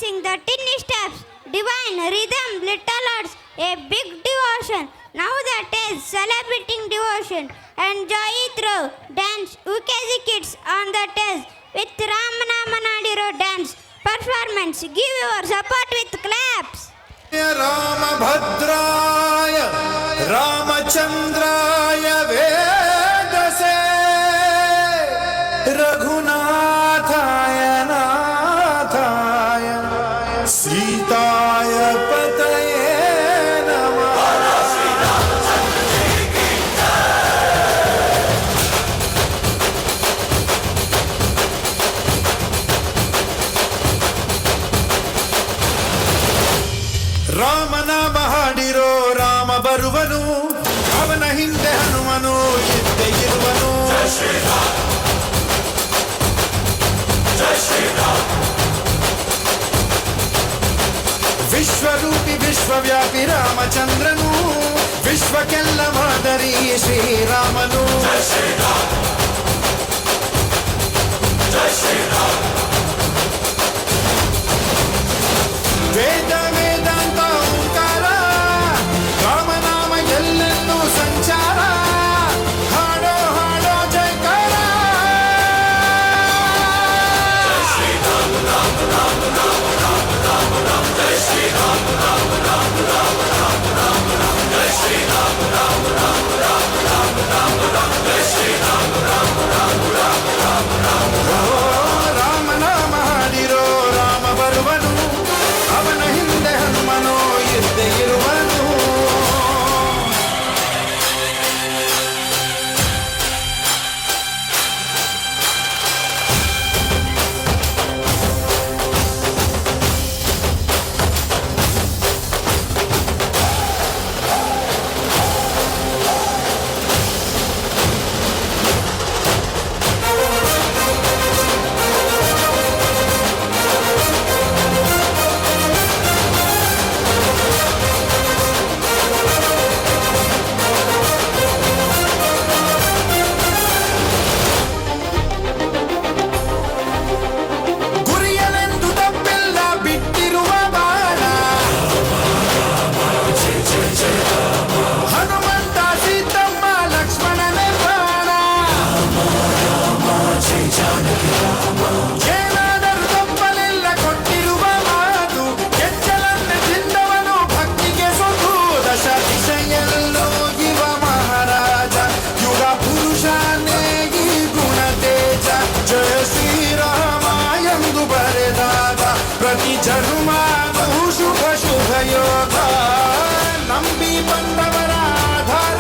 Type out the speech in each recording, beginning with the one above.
embracing the tinny steps, divine rhythm, little hearts, a big devotion. Now that is celebrating devotion. Enjoy through dance, UKG kids on the test with Ramanama Nadiro dance performance. Give your support with claps. रामभद्राय रामचन्द्राय वेदसे रघुनाथाय नाथाय सीताय पतये नमः। ರಾಮನಾಮ ಹಾಡಿರೋ ರಾಮ ಬರುವನು, ಅವನ ಹಿಂದೆ ಹನುಮನು ಇದ್ದೇ ಇರುವನು. ವಿಶ್ವರೂಪಿ ವಿಶ್ವವ್ಯಾಪಿ ರಾಮಚಂದ್ರನು, ವಿಶ್ವಕ್ಕೆಲ್ಲ ಮಾದರಿ ಶ್ರೀರಾಮನು. ವೇದ ವೇದಾಂತ ಓಂಕಾರ, ರಾಮನಾಮ ಎಲ್ಲೆಲ್ಲೂ ಸಂಚಾರ. ಹಾಡೋ ಹಾಡೋ ಜಯಕಾರ. ರಾಮನಾಮ ಹಾಡಿರೋ ರಾಮ ಬರುವನು, ಅವನ ಹಿಂದೆ ಹನುಮನು ಇದ್ದೇ ಇರುವನು. ಗುರಿಯಲೆಂದು ತಪ್ಪಿಲ್ಲ ಬಿಟ್ಟಿರುವ ಬಾಣ, ಹನುಮಂತ ಸೀತಮ್ಮ ಲಕ್ಷ್ಮಣನೇ ಪ್ರಾಣ. ಏನಾದರೂ ತಪ್ಪಲಿಲ್ಲ ಕೊಟ್ಟಿರುವ ಮಾತು, ಕೆಚ್ಚಲನ್ನು ತಿಂದವನು ಭಕ್ತಿಗೆ ಸೊತ್ತು. ದಶ ದಿಶೆಯಲ್ಲೂ ಇವ ಮಹಾರಾಜ, ಯುಗ ಪುರುಷನೇ ಈ ಗುಣ ತೇಜ. ಜಯ ಶ್ರೀರಾಮ ಎಂದು ಬರೆದಾಗ ಪ್ರತಿ ಜನ್ಮನೂ ಶುಭ ಶುಭ ಯೋಗ. ನಂಬಿ ಬಂದವರ ಆಧಾರ,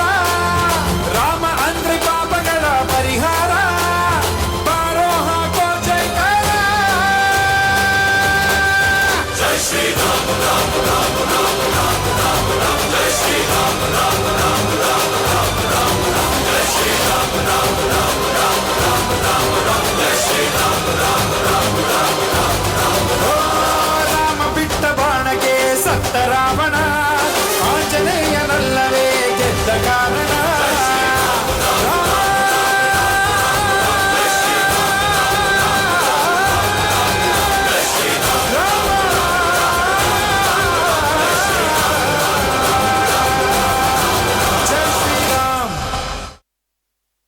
ರಾಮ ಅಂದ್ರೆ ಪಾಪಗಳ ಪರಿಹಾರ. ಬಾರೋ ಹಾಕೋ ಜಯಕಾರ. ಜೈ ಶ್ರೀರಾಮ ರಾಮ ರಾಮ ರಾಮ ರಾಮ ರಾಮ ರಾಮ. ಜೈ ಶ್ರೀರಾಮ ರಾಮ ರಾಮ